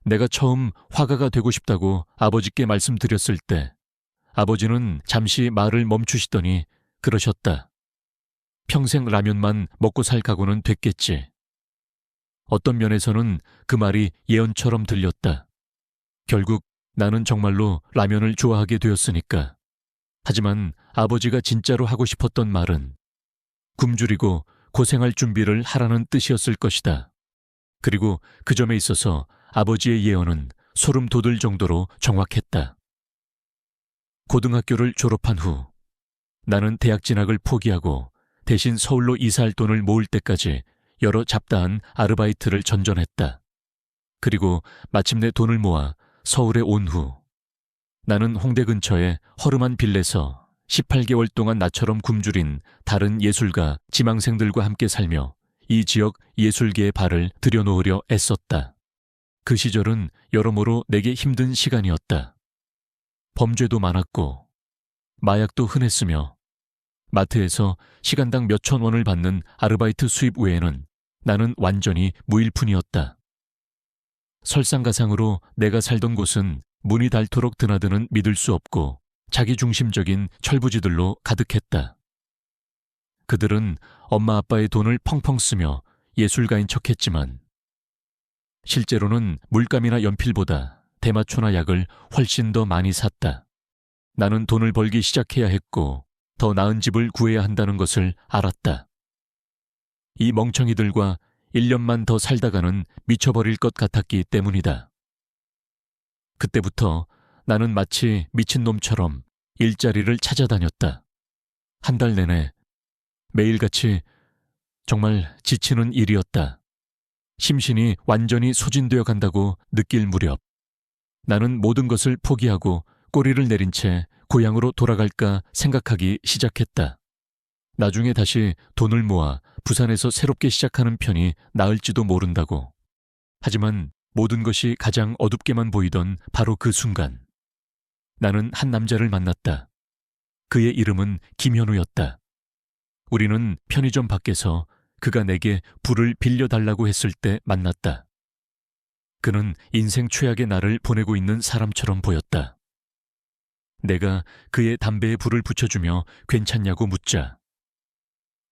내가 처음 화가가 되고 싶다고 아버지께 말씀드렸을 때 아버지는 잠시 말을 멈추시더니 그러셨다. 평생 라면만 먹고 살 각오는 됐겠지. 어떤 면에서는 그 말이 예언처럼 들렸다. 결국 나는 정말로 라면을 좋아하게 되었으니까. 하지만 아버지가 진짜로 하고 싶었던 말은 굶주리고 고생할 준비를 하라는 뜻이었을 것이다. 그리고 그 점에 있어서 아버지의 예언은 소름 돋을 정도로 정확했다. 고등학교를 졸업한 후 나는 대학 진학을 포기하고 대신 서울로 이사할 돈을 모을 때까지 여러 잡다한 아르바이트를 전전했다. 그리고 마침내 돈을 모아 서울에 온 후 나는 홍대 근처의 허름한 빌레에서 18개월 동안 나처럼 굶주린 다른 예술가, 지망생들과 함께 살며 이 지역 예술계의 발을 들여놓으려 애썼다. 그 시절은 여러모로 내게 힘든 시간이었다. 범죄도 많았고 마약도 흔했으며 마트에서 시간당 몇천 원을 받는 아르바이트 수입 외에는 나는 완전히 무일푼이었다. 설상가상으로 내가 살던 곳은 문이 닳도록 드나드는 믿을 수 없고 자기중심적인 철부지들로 가득했다. 그들은 엄마 아빠의 돈을 펑펑 쓰며 예술가인 척했지만 실제로는 물감이나 연필보다 대마초나 약을 훨씬 더 많이 샀다. 나는 돈을 벌기 시작해야 했고 더 나은 집을 구해야 한다는 것을 알았다. 이 멍청이들과 1년만 더 살다가는 미쳐버릴 것 같았기 때문이다. 그때부터 나는 마치 미친놈처럼 일자리를 찾아다녔다. 한 달 내내 매일같이 정말 지치는 일이었다. 심신이 완전히 소진되어 간다고 느낄 무렵 나는 모든 것을 포기하고 꼬리를 내린 채 고향으로 돌아갈까 생각하기 시작했다. 나중에 다시 돈을 모아 부산에서 새롭게 시작하는 편이 나을지도 모른다고. 하지만 모든 것이 가장 어둡게만 보이던 바로 그 순간 나는 한 남자를 만났다. 그의 이름은 김현우였다. 우리는 편의점 밖에서 그가 내게 불을 빌려달라고 했을 때 만났다. 그는 인생 최악의 날을 보내고 있는 사람처럼 보였다. 내가 그의 담배에 불을 붙여주며 괜찮냐고 묻자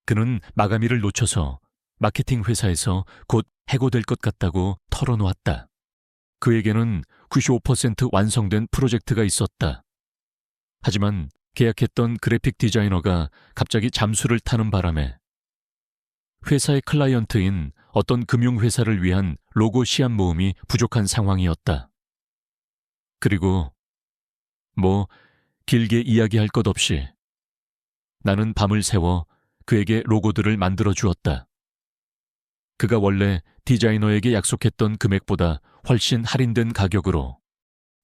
그는 마감일을 놓쳐서 마케팅 회사에서 곧 해고될 것 같다고 털어놓았다. 그에게는 95% 완성된 프로젝트가 있었다. 하지만 계약했던 그래픽 디자이너가 갑자기 잠수를 타는 바람에 회사의 클라이언트인 어떤 금융회사를 위한 로고 시안 모음이 부족한 상황이었다. 그리고 길게 이야기할 것 없이 나는 밤을 새워 그에게 로고들을 만들어 주었다. 그가 원래 디자이너에게 약속했던 금액보다 훨씬 할인된 가격으로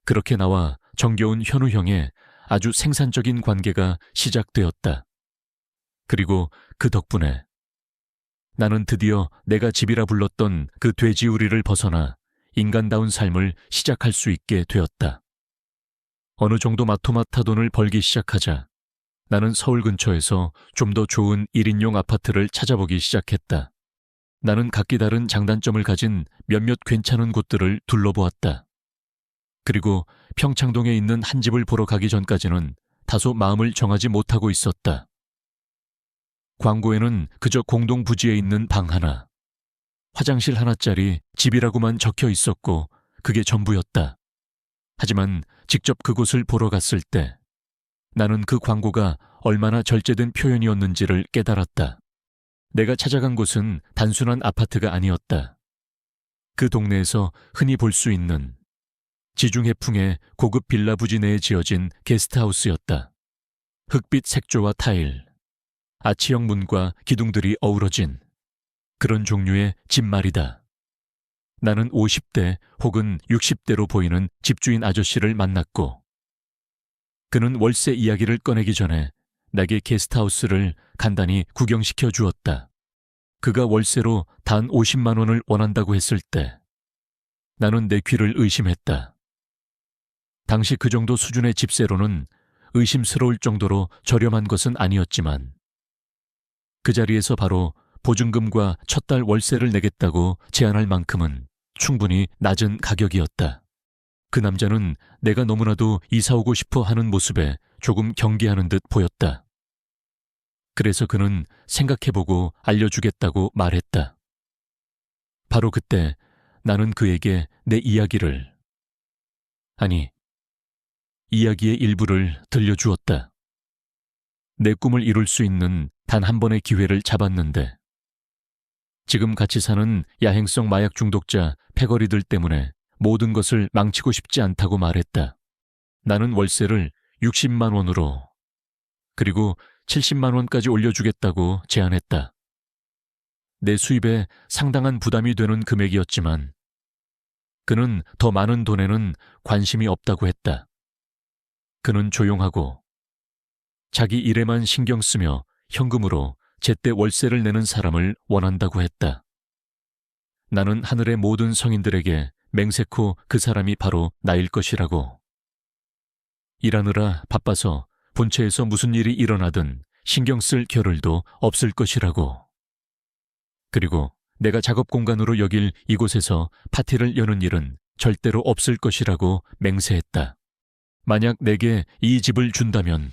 그렇게 나와 정겨운 현우 형의 아주 생산적인 관계가 시작되었다. 그리고 그 덕분에 나는 드디어 내가 집이라 불렀던 그 돼지우리를 벗어나 인간다운 삶을 시작할 수 있게 되었다. 어느 정도 마토마타 돈을 벌기 시작하자 나는 서울 근처에서 좀 더 좋은 1인용 아파트를 찾아보기 시작했다. 나는 각기 다른 장단점을 가진 몇몇 괜찮은 곳들을 둘러보았다. 그리고 평창동에 있는 한 집을 보러 가기 전까지는 다소 마음을 정하지 못하고 있었다. 광고에는 그저 공동 부지에 있는 방 하나, 화장실 하나짜리 집이라고만 적혀 있었고 그게 전부였다. 하지만 직접 그곳을 보러 갔을 때 나는 그 광고가 얼마나 절제된 표현이었는지를 깨달았다. 내가 찾아간 곳은 단순한 아파트가 아니었다. 그 동네에서 흔히 볼 수 있는 지중해풍의 고급 빌라 부지 내에 지어진 게스트하우스였다. 흑빛 색조와 타일, 아치형 문과 기둥들이 어우러진 그런 종류의 집 말이다. 나는 50대 혹은 60대로 보이는 집주인 아저씨를 만났고 그는 월세 이야기를 꺼내기 전에 내게 게스트하우스를 간단히 구경시켜 주었다. 그가 월세로 단 50만 원을 원한다고 했을 때 나는 내 귀를 의심했다. 당시 그 정도 수준의 집세로는 의심스러울 정도로 저렴한 것은 아니었지만 그 자리에서 바로 보증금과 첫 달 월세를 내겠다고 제안할 만큼은 충분히 낮은 가격이었다. 그 남자는 내가 너무나도 이사 오고 싶어 하는 모습에 조금 경계하는 듯 보였다. 그래서 그는 생각해보고 알려주겠다고 말했다. 바로 그때 나는 그에게 내 이야기를, 아니, 이야기의 일부를 들려주었다. 내 꿈을 이룰 수 있는 단 한 번의 기회를 잡았는데 지금 같이 사는 야행성 마약 중독자 패거리들 때문에 모든 것을 망치고 싶지 않다고 말했다. 나는 월세를 60만 원으로 그리고 70만 원까지 올려주겠다고 제안했다. 내 수입에 상당한 부담이 되는 금액이었지만 그는 더 많은 돈에는 관심이 없다고 했다. 그는 조용하고 자기 일에만 신경 쓰며 현금으로 제때 월세를 내는 사람을 원한다고 했다. 나는 하늘의 모든 성인들에게 맹세코 그 사람이 바로 나일 것이라고. 일하느라 바빠서 본체에서 무슨 일이 일어나든 신경 쓸 겨를도 없을 것이라고. 그리고 내가 작업 공간으로 여길 이곳에서 파티를 여는 일은 절대로 없을 것이라고 맹세했다. 만약 내게 이 집을 준다면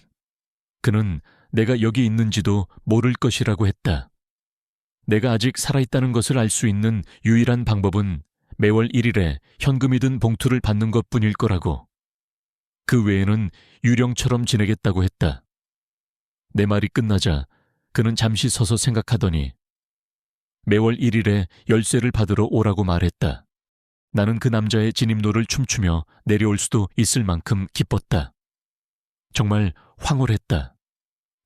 그는 내가 여기 있는지도 모를 것이라고 했다. 내가 아직 살아있다는 것을 알 수 있는 유일한 방법은 매월 1일에 현금이 든 봉투를 받는 것뿐일 거라고. 그 외에는 유령처럼 지내겠다고 했다. 내 말이 끝나자 그는 잠시 서서 생각하더니 매월 1일에 열쇠를 받으러 오라고 말했다. 나는 그 남자의 진입로를 춤추며 내려올 수도 있을 만큼 기뻤다. 정말 황홀했다.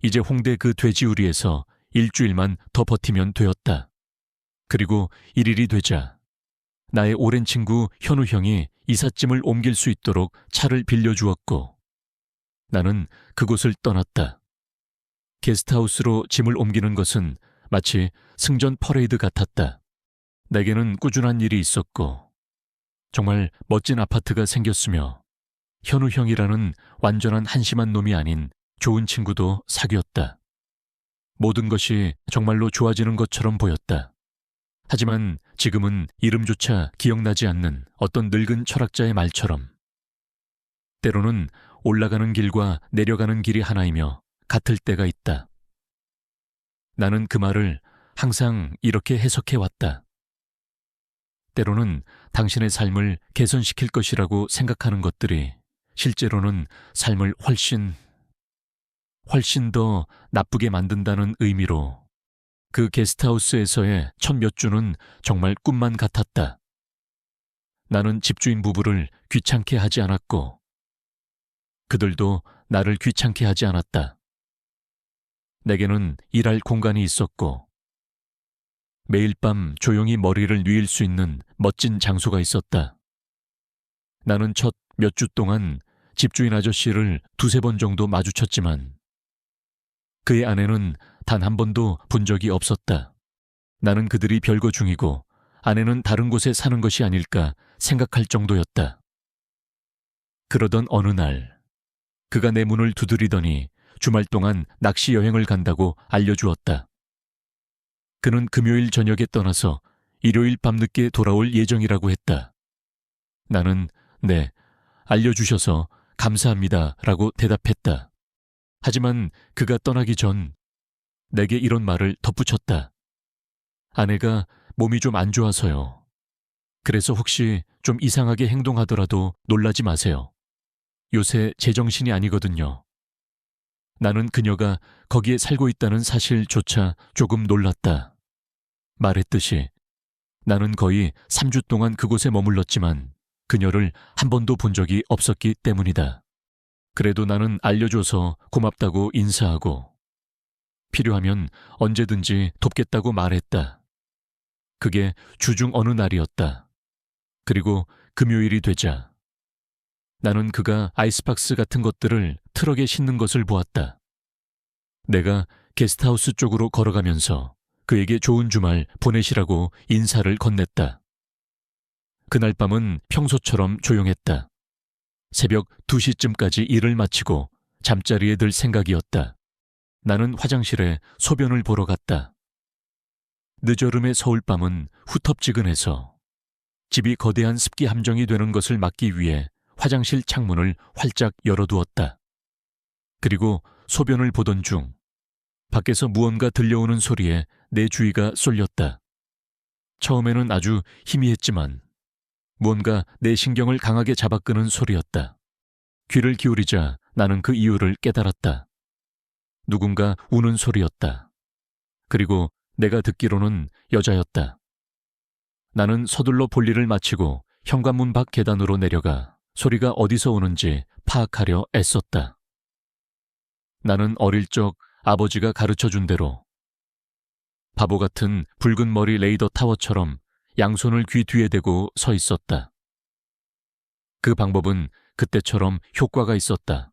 이제 홍대 그 돼지우리에서 일주일만 더 버티면 되었다. 그리고 1일이 되자 나의 오랜 친구 현우 형이 이삿짐을 옮길 수 있도록 차를 빌려주었고 나는 그곳을 떠났다. 게스트하우스로 짐을 옮기는 것은 마치 승전 퍼레이드 같았다. 내게는 꾸준한 일이 있었고 정말 멋진 아파트가 생겼으며 현우 형이라는 완전한 한심한 놈이 아닌 좋은 친구도 사귀었다. 모든 것이 정말로 좋아지는 것처럼 보였다. 하지만 지금은 이름조차 기억나지 않는 어떤 늙은 철학자의 말처럼 때로는 올라가는 길과 내려가는 길이 하나이며 같을 때가 있다. 나는 그 말을 항상 이렇게 해석해왔다. 때로는 당신의 삶을 개선시킬 것이라고 생각하는 것들이 실제로는 삶을 훨씬 더 나쁘게 만든다는 의미로 그 게스트하우스에서의 첫 몇 주는 정말 꿈만 같았다. 나는 집주인 부부를 귀찮게 하지 않았고 그들도 나를 귀찮게 하지 않았다. 내게는 일할 공간이 있었고 매일 밤 조용히 머리를 뉘일 수 있는 멋진 장소가 있었다. 나는 첫 몇 주 동안 집주인 아저씨를 2~3번 정도 마주쳤지만 그의 아내는 단 한 번도 본 적이 없었다. 나는 그들이 별거 중이고 아내는 다른 곳에 사는 것이 아닐까 생각할 정도였다. 그러던 어느 날 그가 내 문을 두드리더니 주말 동안 낚시 여행을 간다고 알려주었다. 그는 금요일 저녁에 떠나서 일요일 밤늦게 돌아올 예정이라고 했다. 나는 네, 알려주셔서 감사합니다 라고 대답했다. 하지만 그가 떠나기 전 내게 이런 말을 덧붙였다. 아내가 몸이 좀 안 좋아서요. 그래서 혹시 좀 이상하게 행동하더라도 놀라지 마세요. 요새 제정신이 아니거든요. 나는 그녀가 거기에 살고 있다는 사실조차 조금 놀랐다. 말했듯이 나는 거의 3주 동안 그곳에 머물렀지만 그녀를 한 번도 본 적이 없었기 때문이다. 그래도 나는 알려줘서 고맙다고 인사하고 필요하면 언제든지 돕겠다고 말했다. 그게 주중 어느 날이었다. 그리고 금요일이 되자 나는 그가 아이스박스 같은 것들을 트럭에 싣는 것을 보았다. 내가 게스트하우스 쪽으로 걸어가면서 그에게 좋은 주말 보내시라고 인사를 건넸다. 그날 밤은 평소처럼 조용했다. 새벽 2시쯤까지 일을 마치고 잠자리에 들 생각이었다. 나는 화장실에 소변을 보러 갔다. 늦여름의 서울밤은 후텁지근해서 집이 거대한 습기 함정이 되는 것을 막기 위해 화장실 창문을 활짝 열어두었다. 그리고 소변을 보던 중 밖에서 무언가 들려오는 소리에 내 주의가 쏠렸다. 처음에는 아주 희미했지만 무언가 내 신경을 강하게 잡아끄는 소리였다. 귀를 기울이자 나는 그 이유를 깨달았다. 누군가 우는 소리였다. 그리고 내가 듣기로는 여자였다. 나는 서둘러 볼일을 마치고 현관문 밖 계단으로 내려가 소리가 어디서 오는지 파악하려 애썼다. 나는 어릴 적 아버지가 가르쳐준 대로 바보 같은 붉은 머리 레이더 타워처럼 양손을 귀 뒤에 대고 서 있었다. 그 방법은 그때처럼 효과가 있었다.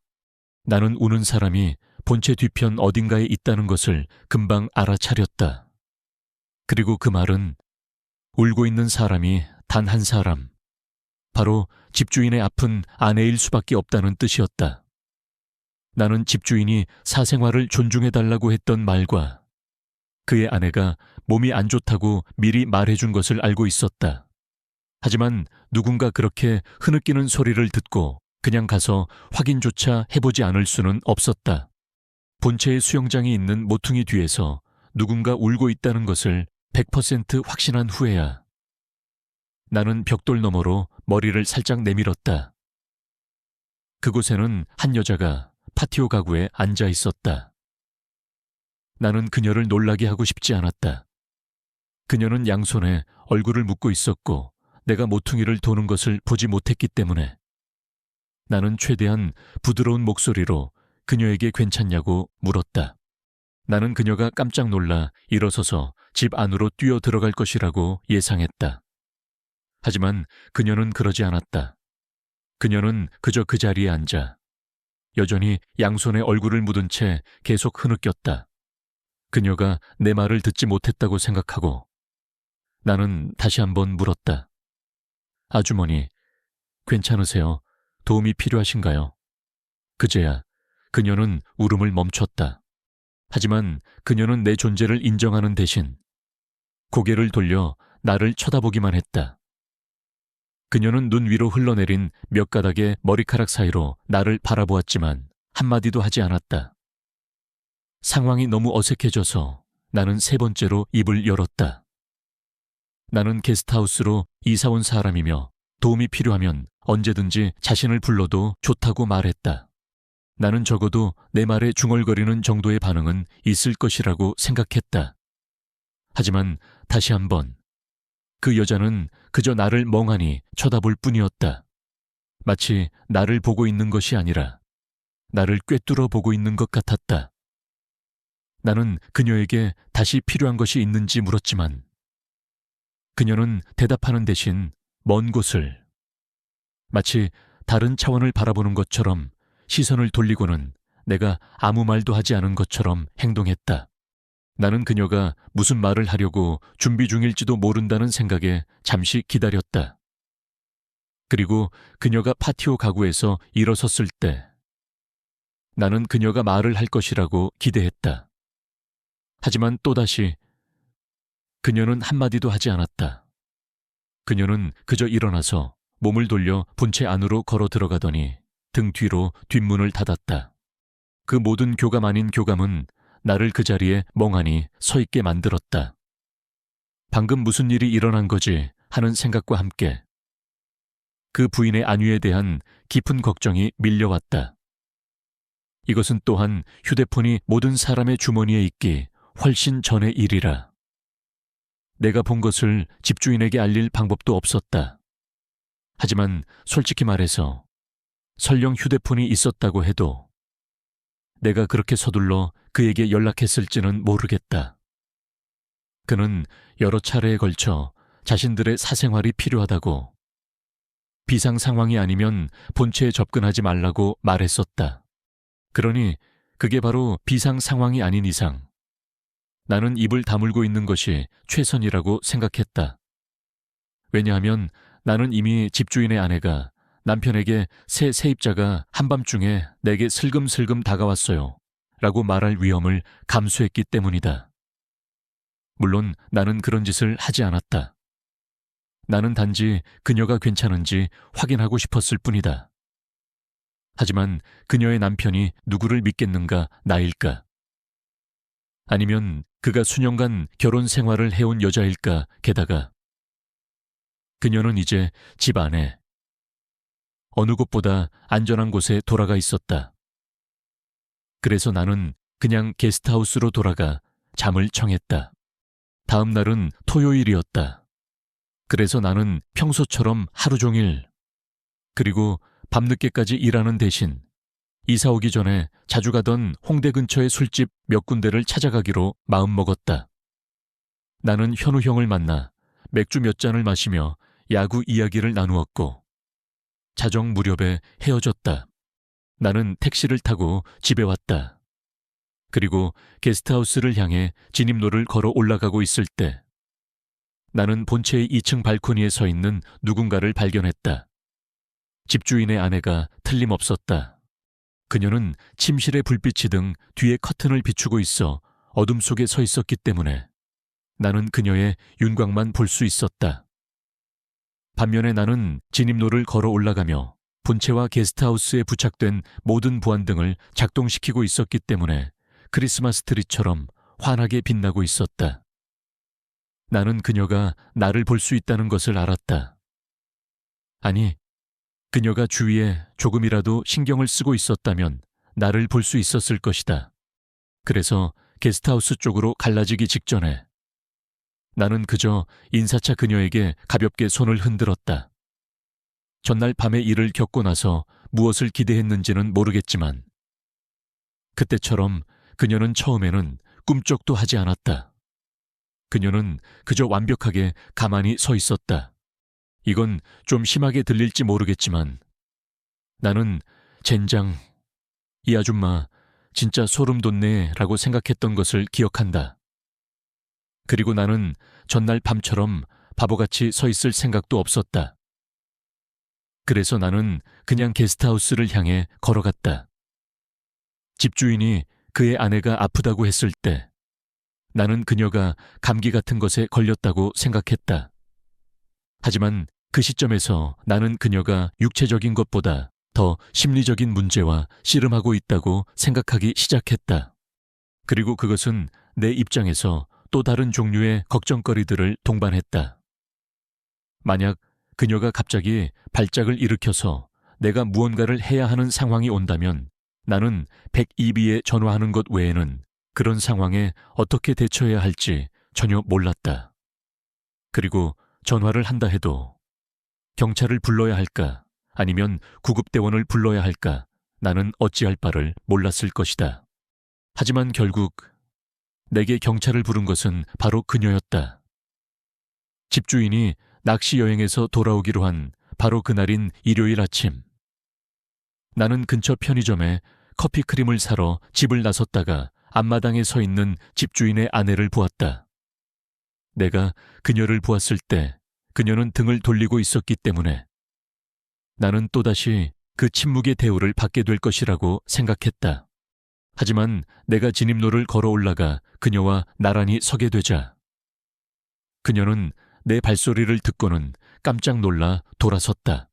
나는 우는 사람이 본체 뒤편 어딘가에 있다는 것을 금방 알아차렸다. 그리고 그 말은 울고 있는 사람이 단 한 사람, 바로 집주인의 아픈 아내일 수밖에 없다는 뜻이었다. 나는 집주인이 사생활을 존중해달라고 했던 말과 그의 아내가 몸이 안 좋다고 미리 말해준 것을 알고 있었다. 하지만 누군가 그렇게 흐느끼는 소리를 듣고 그냥 가서 확인조차 해보지 않을 수는 없었다. 본체의 수영장이 있는 모퉁이 뒤에서 누군가 울고 있다는 것을 100% 확신한 후에야 나는 벽돌 너머로 머리를 살짝 내밀었다. 그곳에는 한 여자가 파티오 가구에 앉아 있었다. 나는 그녀를 놀라게 하고 싶지 않았다. 그녀는 양손에 얼굴을 묻고 있었고 내가 모퉁이를 도는 것을 보지 못했기 때문에 나는 최대한 부드러운 목소리로 그녀에게 괜찮냐고 물었다. 나는 그녀가 깜짝 놀라 일어서서 집 안으로 뛰어 들어갈 것이라고 예상했다. 하지만 그녀는 그러지 않았다. 그녀는 그저 그 자리에 앉아 여전히 양손에 얼굴을 묻은 채 계속 흐느꼈다. 그녀가 내 말을 듣지 못했다고 생각하고 나는 다시 한번 물었다. 아주머니, 괜찮으세요? 도움이 필요하신가요? 그제야 그녀는 울음을 멈췄다. 하지만 그녀는 내 존재를 인정하는 대신 고개를 돌려 나를 쳐다보기만 했다. 그녀는 눈 위로 흘러내린 몇 가닥의 머리카락 사이로 나를 바라보았지만 한마디도 하지 않았다. 상황이 너무 어색해져서 나는 세 번째로 입을 열었다. 나는 게스트하우스로 이사 온 사람이며 도움이 필요하면 언제든지 자신을 불러도 좋다고 말했다. 나는 적어도 내 말에 중얼거리는 정도의 반응은 있을 것이라고 생각했다. 하지만 다시 한번 그 여자는 그저 나를 멍하니 쳐다볼 뿐이었다. 마치 나를 보고 있는 것이 아니라 나를 꿰뚫어 보고 있는 것 같았다. 나는 그녀에게 다시 필요한 것이 있는지 물었지만 그녀는 대답하는 대신 먼 곳을 마치 다른 차원을 바라보는 것처럼 시선을 돌리고는 내가 아무 말도 하지 않은 것처럼 행동했다. 나는 그녀가 무슨 말을 하려고 준비 중일지도 모른다는 생각에 잠시 기다렸다. 그리고 그녀가 파티오 가구에서 일어섰을 때 나는 그녀가 말을 할 것이라고 기대했다. 하지만 또다시 그녀는 한마디도 하지 않았다. 그녀는 그저 일어나서 몸을 돌려 본체 안으로 걸어 들어가더니 등 뒤로 뒷문을 닫았다. 그 모든 교감 아닌 교감은 나를 그 자리에 멍하니 서 있게 만들었다. 방금 무슨 일이 일어난 거지 하는 생각과 함께 그 부인의 안위에 대한 깊은 걱정이 밀려왔다. 이것은 또한 휴대폰이 모든 사람의 주머니에 있기 훨씬 전의 일이라. 내가 본 것을 집주인에게 알릴 방법도 없었다. 하지만 솔직히 말해서 설령 휴대폰이 있었다고 해도 내가 그렇게 서둘러 그에게 연락했을지는 모르겠다. 그는 여러 차례에 걸쳐 자신들의 사생활이 필요하다고, 비상 상황이 아니면 본체에 접근하지 말라고 말했었다. 그러니 그게 바로 비상 상황이 아닌 이상 나는 입을 다물고 있는 것이 최선이라고 생각했다. 왜냐하면 나는 이미 집주인의 아내가 남편에게 새 세입자가 한밤중에 내게 슬금슬금 다가왔어요 라고 말할 위험을 감수했기 때문이다. 물론 나는 그런 짓을 하지 않았다. 나는 단지 그녀가 괜찮은지 확인하고 싶었을 뿐이다. 하지만 그녀의 남편이 누구를 믿겠는가, 나일까? 아니면 그가 수년간 결혼 생활을 해온 여자일까? 게다가 그녀는 이제 집 안에 어느 곳보다 안전한 곳에 돌아가 있었다. 그래서 나는 그냥 게스트하우스로 돌아가 잠을 청했다. 다음 날은 토요일이었다. 그래서 나는 평소처럼 하루 종일, 그리고 밤늦게까지 일하는 대신 이사 오기 전에 자주 가던 홍대 근처의 술집 몇 군데를 찾아가기로 마음먹었다. 나는 현우 형을 만나 맥주 몇 잔을 마시며 야구 이야기를 나누었고 자정 무렵에 헤어졌다. 나는 택시를 타고 집에 왔다. 그리고 게스트하우스를 향해 진입로를 걸어 올라가고 있을 때 나는 본체의 2층 발코니에 서 있는 누군가를 발견했다. 집주인의 아내가 틀림없었다. 그녀는 침실의 불빛이 등 뒤에 커튼을 비추고 있어 어둠 속에 서 있었기 때문에 나는 그녀의 윤곽만 볼 수 있었다. 반면에 나는 진입로를 걸어 올라가며 본체와 게스트하우스에 부착된 모든 보안등을 작동시키고 있었기 때문에 크리스마스 트리처럼 환하게 빛나고 있었다. 나는 그녀가 나를 볼 수 있다는 것을 알았다. 아니, 그녀가 주위에 조금이라도 신경을 쓰고 있었다면 나를 볼 수 있었을 것이다. 그래서 게스트하우스 쪽으로 갈라지기 직전에 나는 그저 인사차 그녀에게 가볍게 손을 흔들었다. 전날 밤의 일을 겪고 나서 무엇을 기대했는지는 모르겠지만 그때처럼 그녀는 처음에는 꿈쩍도 하지 않았다. 그녀는 그저 완벽하게 가만히 서 있었다. 이건 좀 심하게 들릴지 모르겠지만 나는 젠장, 이 아줌마 진짜 소름 돋네 라고 생각했던 것을 기억한다. 그리고 나는 전날 밤처럼 바보같이 서 있을 생각도 없었다. 그래서 나는 그냥 게스트하우스를 향해 걸어갔다. 집주인이 그의 아내가 아프다고 했을 때 나는 그녀가 감기 같은 것에 걸렸다고 생각했다. 하지만 그 시점에서 나는 그녀가 육체적인 것보다 더 심리적인 문제와 씨름하고 있다고 생각하기 시작했다. 그리고 그것은 내 입장에서 또 다른 종류의 걱정거리들을 동반했다. 만약 그녀가 갑자기 발작을 일으켜서 내가 무언가를 해야 하는 상황이 온다면 나는 102B에 전화하는 것 외에는 그런 상황에 어떻게 대처해야 할지 전혀 몰랐다. 그리고 전화를 한다 해도 경찰을 불러야 할까 아니면 구급대원을 불러야 할까 나는 어찌할 바를 몰랐을 것이다. 하지만 결국 내게 경찰을 부른 것은 바로 그녀였다. 집주인이 낚시 여행에서 돌아오기로 한 바로 그날인 일요일 아침. 나는 근처 편의점에 커피 크림을 사러 집을 나섰다가 앞마당에 서 있는 집주인의 아내를 보았다. 내가 그녀를 보았을 때 그녀는 등을 돌리고 있었기 때문에 나는 또다시 그 침묵의 대우를 받게 될 것이라고 생각했다. 하지만 내가 진입로를 걸어 올라가 그녀와 나란히 서게 되자 그녀는 내 발소리를 듣고는 깜짝 놀라 돌아섰다.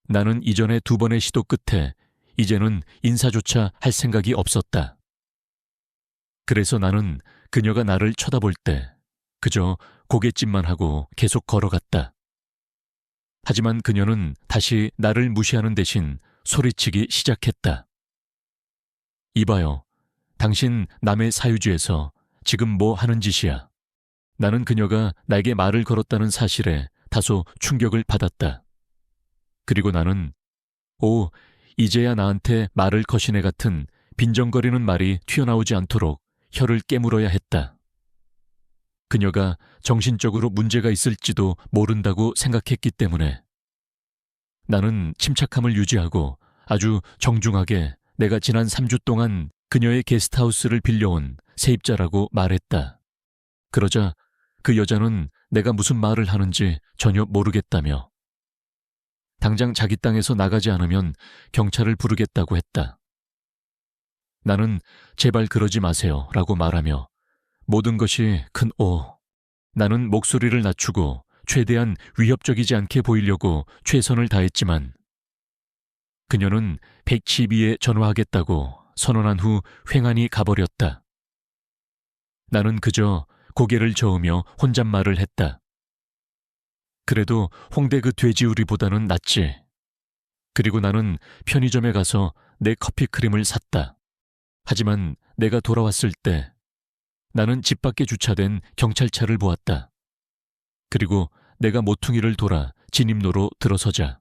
나는 이전에 2번의 시도 끝에 이제는 인사조차 할 생각이 없었다. 그래서 나는 그녀가 나를 쳐다볼 때 그저 고갯짓만 하고 계속 걸어갔다. 하지만 그녀는 다시 나를 무시하는 대신 소리치기 시작했다. 이봐요, 당신 남의 사유지에서 지금 뭐 하는 짓이야? 나는 그녀가 나에게 말을 걸었다는 사실에 다소 충격을 받았다. 그리고 나는 오, 이제야 나한테 말을 거시네 같은 빈정거리는 말이 튀어나오지 않도록 혀를 깨물어야 했다. 그녀가 정신적으로 문제가 있을지도 모른다고 생각했기 때문에 나는 침착함을 유지하고 아주 정중하게 내가 지난 3주 동안 그녀의 게스트하우스를 빌려온 세입자라고 말했다. 그러자 그 여자는 내가 무슨 말을 하는지 전혀 모르겠다며 당장 자기 땅에서 나가지 않으면 경찰을 부르겠다고 했다. 나는 제발 그러지 마세요 라고 말하며 모든 것이 큰 나는 목소리를 낮추고 최대한 위협적이지 않게 보이려고 최선을 다했지만 그녀는 112에 전화하겠다고 선언한 후 횡하니 가버렸다. 나는 그저 고개를 저으며 혼잣말을 했다. 그래도 홍대 그 돼지우리보다는 낫지. 그리고 나는 편의점에 가서 내 커피 크림을 샀다. 하지만 내가 돌아왔을 때 나는 집 밖에 주차된 경찰차를 보았다. 그리고 내가 모퉁이를 돌아 진입로로 들어서자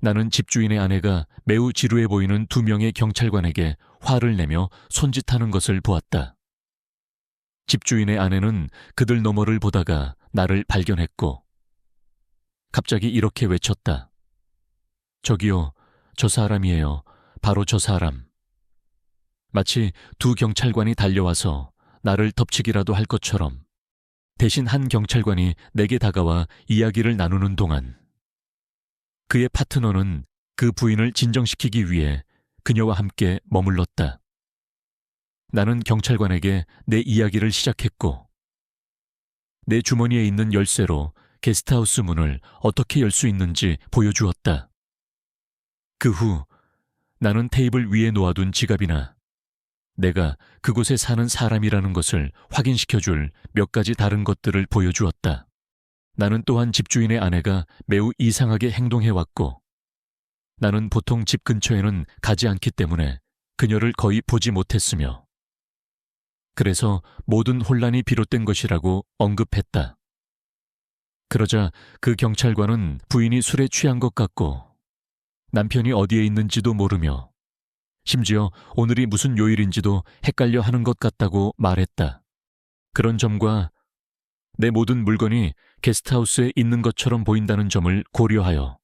나는 집주인의 아내가 매우 지루해 보이는 2명의 경찰관에게 화를 내며 손짓하는 것을 보았다. 집주인의 아내는 그들 너머를 보다가 나를 발견했고 갑자기 이렇게 외쳤다. 저기요, 저 사람이에요. 바로 저 사람. 마치 2 경찰관이 달려와서 나를 덮치기라도 할 것처럼 대신 한 경찰관이 내게 다가와 이야기를 나누는 동안 그의 파트너는 그 부인을 진정시키기 위해 그녀와 함께 머물렀다. 나는 경찰관에게 내 이야기를 시작했고 내 주머니에 있는 열쇠로 게스트하우스 문을 어떻게 열 수 있는지 보여주었다. 그 후 나는 테이블 위에 놓아둔 지갑이나 내가 그곳에 사는 사람이라는 것을 확인시켜줄 몇 가지 다른 것들을 보여주었다. 나는 또한 집주인의 아내가 매우 이상하게 행동해왔고 나는 보통 집 근처에는 가지 않기 때문에 그녀를 거의 보지 못했으며 그래서 모든 혼란이 비롯된 것이라고 언급했다. 그러자 그 경찰관은 부인이 술에 취한 것 같고 남편이 어디에 있는지도 모르며 심지어 오늘이 무슨 요일인지도 헷갈려 하는 것 같다고 말했다. 그런 점과 내 모든 물건이 게스트하우스에 있는 것처럼 보인다는 점을 고려하여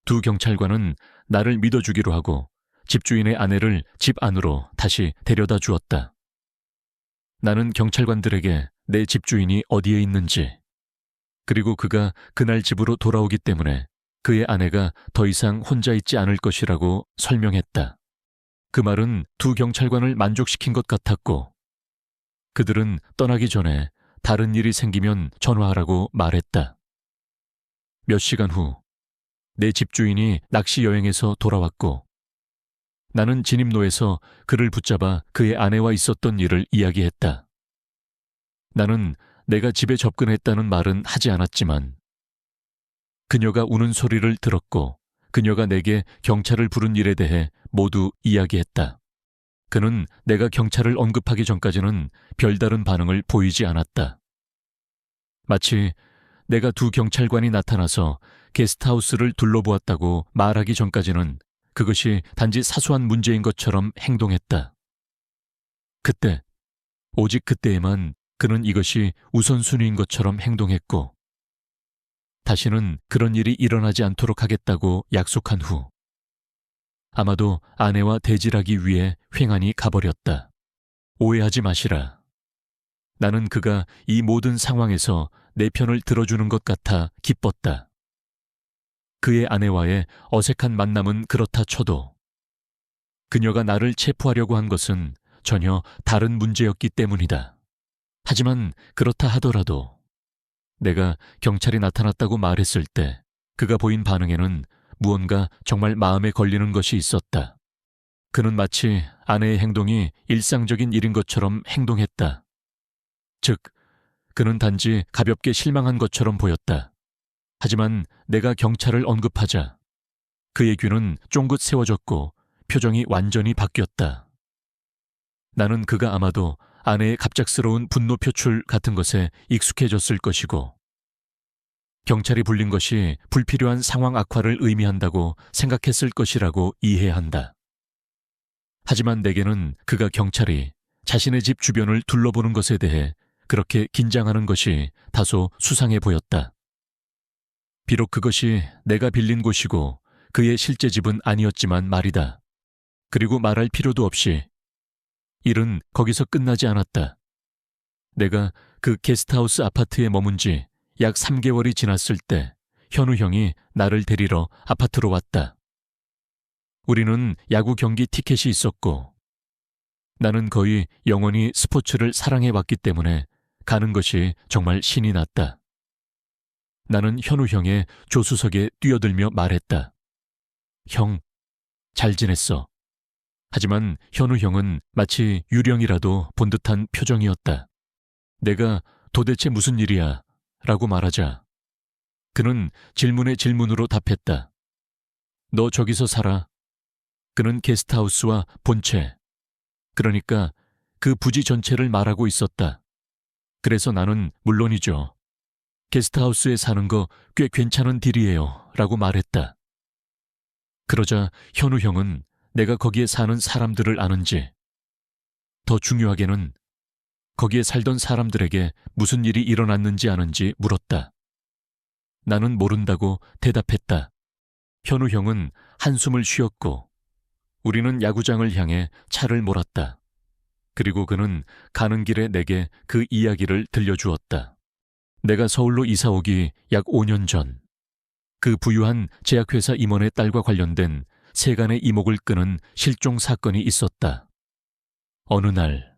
2 경찰관은 나를 믿어주기로 하고 집주인의 아내를 집 안으로 다시 데려다 주었다. 나는 경찰관들에게 내 집주인이 어디에 있는지 그리고 그가 그날 집으로 돌아오기 때문에 그의 아내가 더 이상 혼자 있지 않을 것이라고 설명했다. 그 말은 2 경찰관을 만족시킨 것 같았고 그들은 떠나기 전에 다른 일이 생기면 전화하라고 말했다. 몇 시간 후 내 집주인이 낚시 여행에서 돌아왔고 나는 진입로에서 그를 붙잡아 그의 아내와 있었던 일을 이야기했다. 나는 내가 집에 접근했다는 말은 하지 않았지만 그녀가 우는 소리를 들었고 그녀가 내게 경찰을 부른 일에 대해 모두 이야기했다. 그는 내가 경찰을 언급하기 전까지는 별다른 반응을 보이지 않았다. 마치 내가 2 경찰관이 나타나서 게스트하우스를 둘러보았다고 말하기 전까지는 그것이 단지 사소한 문제인 것처럼 행동했다. 그때, 오직 그때에만 그는 이것이 우선순위인 것처럼 행동했고 다시는 그런 일이 일어나지 않도록 하겠다고 약속한 후 아마도 아내와 대질하기 위해 횡하니 가버렸다. 오해하지 마시라. 나는 그가 이 모든 상황에서 내 편을 들어주는 것 같아 기뻤다. 그의 아내와의 어색한 만남은 그렇다 쳐도 그녀가 나를 체포하려고 한 것은 전혀 다른 문제였기 때문이다. 하지만 그렇다 하더라도 내가 경찰이 나타났다고 말했을 때 그가 보인 반응에는 무언가 정말 마음에 걸리는 것이 있었다. 그는 마치 아내의 행동이 일상적인 일인 것처럼 행동했다. 즉, 그는 단지 가볍게 실망한 것처럼 보였다. 하지만 내가 경찰을 언급하자 그의 귀는 쫑긋 세워졌고 표정이 완전히 바뀌었다. 나는 그가 아마도 아내의 갑작스러운 분노 표출 같은 것에 익숙해졌을 것이고 경찰이 불린 것이 불필요한 상황 악화를 의미한다고 생각했을 것이라고 이해한다. 하지만 내게는 그가 경찰이 자신의 집 주변을 둘러보는 것에 대해 그렇게 긴장하는 것이 다소 수상해 보였다. 비록 그것이 내가 빌린 곳이고 그의 실제 집은 아니었지만 말이다. 그리고 말할 필요도 없이 일은 거기서 끝나지 않았다. 내가 그 게스트하우스 아파트에 머문 지 약 3개월이 지났을 때 현우 형이 나를 데리러 아파트로 왔다. 우리는 야구 경기 티켓이 있었고 나는 거의 영원히 스포츠를 사랑해왔기 때문에 가는 것이 정말 신이 났다. 나는 현우 형의 조수석에 뛰어들며 말했다. 형, 잘 지냈어. 하지만 현우 형은 마치 유령이라도 본 듯한 표정이었다. 내가 도대체 무슨 일이야? 라고 말하자 그는 질문에 질문으로 답했다. 너 저기서 살아. 그는 게스트하우스와 본체, 그러니까 그 부지 전체를 말하고 있었다. 그래서 나는 물론이죠. 게스트하우스에 사는 거 꽤 괜찮은 딜이에요. 라고 말했다. 그러자 현우 형은 내가 거기에 사는 사람들을 아는지, 더 중요하게는 거기에 살던 사람들에게 무슨 일이 일어났는지 아는지 물었다. 나는 모른다고 대답했다. 현우 형은 한숨을 쉬었고 우리는 야구장을 향해 차를 몰았다. 그리고 그는 가는 길에 내게 그 이야기를 들려주었다. 내가 서울로 이사 오기 약 5년 전, 그 부유한 제약회사 임원의 딸과 관련된 세간의 이목을 끄는 실종 사건이 있었다. 어느 날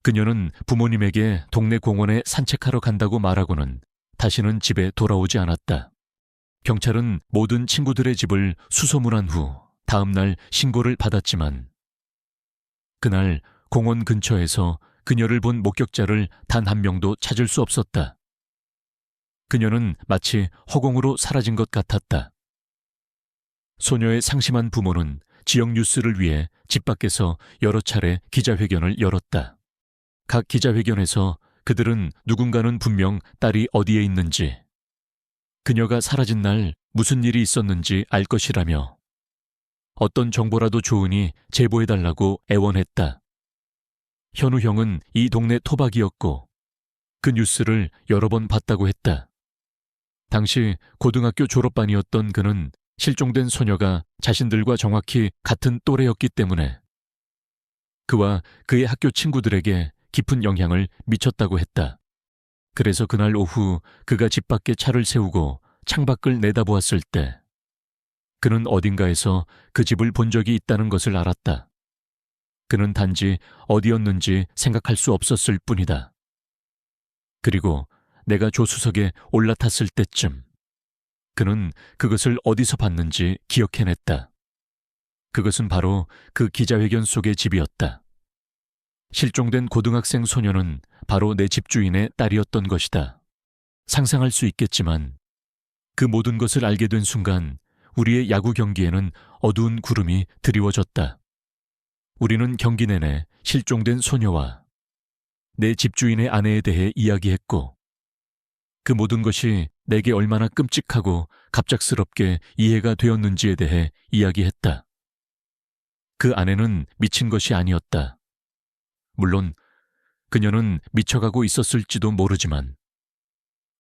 그녀는 부모님에게 동네 공원에 산책하러 간다고 말하고는 다시는 집에 돌아오지 않았다. 경찰은 모든 친구들의 집을 수소문한 후 다음 날 신고를 받았지만 그날 공원 근처에서 그녀를 본 목격자를 단 한 명도 찾을 수 없었다. 그녀는 마치 허공으로 사라진 것 같았다. 소녀의 상심한 부모는 지역 뉴스를 위해 집 밖에서 여러 차례 기자회견을 열었다. 각 기자회견에서 그들은 누군가는 분명 딸이 어디에 있는지, 그녀가 사라진 날 무슨 일이 있었는지 알 것이라며 어떤 정보라도 좋으니 제보해달라고 애원했다. 현우 형은 이 동네 토박이었고 그 뉴스를 여러 번 봤다고 했다. 당시 고등학교 졸업반이었던 그는 실종된 소녀가 자신들과 정확히 같은 또래였기 때문에 그와 그의 학교 친구들에게 깊은 영향을 미쳤다고 했다. 그래서 그날 오후 그가 집 밖에 차를 세우고 창밖을 내다보았을 때 그는 어딘가에서 그 집을 본 적이 있다는 것을 알았다. 그는 단지 어디였는지 생각할 수 없었을 뿐이다. 그리고 내가 조수석에 올라탔을 때쯤 그는 그것을 어디서 봤는지 기억해냈다. 그것은 바로 그 기자회견 속의 집이었다. 실종된 고등학생 소녀는 바로 내 집주인의 딸이었던 것이다. 상상할 수 있겠지만 그 모든 것을 알게 된 순간 우리의 야구 경기에는 어두운 구름이 드리워졌다. 우리는 경기 내내 실종된 소녀와 내 집주인의 아내에 대해 이야기했고 그 모든 것이 내게 얼마나 끔찍하고 갑작스럽게 이해가 되었는지에 대해 이야기했다. 그 아내는 미친 것이 아니었다. 물론 그녀는 미쳐가고 있었을지도 모르지만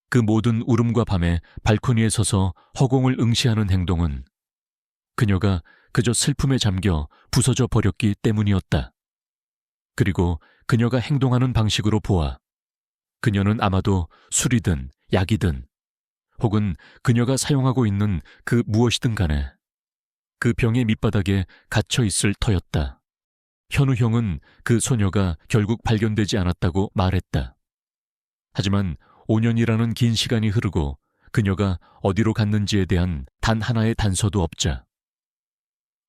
그 모든 울음과 밤에 발코니에 서서 허공을 응시하는 행동은 그녀가 그저 슬픔에 잠겨 부서져 버렸기 때문이었다. 그리고 그녀가 행동하는 방식으로 보아 그녀는 아마도 술이든 약이든 혹은 그녀가 사용하고 있는 그 무엇이든 간에 그 병의 밑바닥에 갇혀 있을 터였다. 현우 형은 그 소녀가 결국 발견되지 않았다고 말했다. 하지만 5년이라는 긴 시간이 흐르고 그녀가 어디로 갔는지에 대한 단 하나의 단서도 없자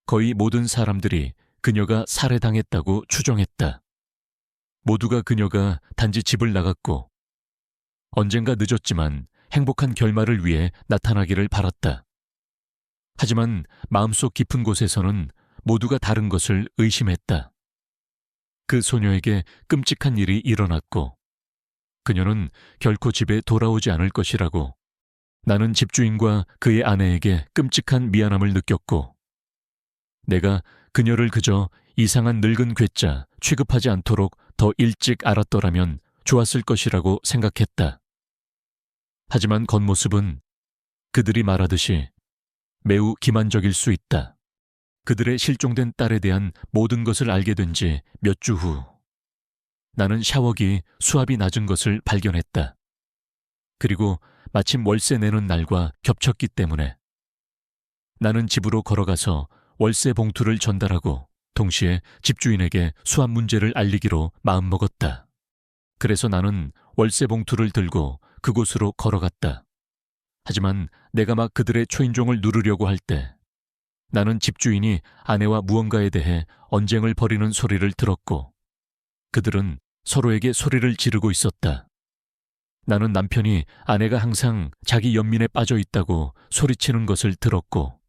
거의 모든 사람들이 그녀가 살해당했다고 추정했다. 모두가 그녀가 단지 집을 나갔고 언젠가 늦었지만 행복한 결말을 위해 나타나기를 바랐다. 하지만 마음속 깊은 곳에서는 모두가 다른 것을 의심했다. 그 소녀에게 끔찍한 일이 일어났고 그녀는 결코 집에 돌아오지 않을 것이라고 나는 집주인과 그의 아내에게 끔찍한 미안함을 느꼈고 내가 그녀를 그저 이상한 늙은 괴짜 취급하지 않도록 더 일찍 알았더라면 좋았을 것이라고 생각했다. 하지만 겉모습은 그들이 말하듯이 매우 기만적일 수 있다. 그들의 실종된 딸에 대한 모든 것을 알게 된 지 몇 주 후 나는 샤워기 수압이 낮은 것을 발견했다. 그리고 마침 월세 내는 날과 겹쳤기 때문에 나는 집으로 걸어가서 월세 봉투를 전달하고 동시에 집주인에게 수압 문제를 알리기로 마음먹었다. 그래서 나는 월세 봉투를 들고 그곳으로 걸어갔다. 하지만 내가 막 그들의 초인종을 누르려고 할 때 나는 집주인이 아내와 무언가에 대해 언쟁을 벌이는 소리를 들었고 그들은 서로에게 소리를 지르고 있었다. 나는 남편이 아내가 항상 자기 연민에 빠져 있다고 소리치는 것을 들었고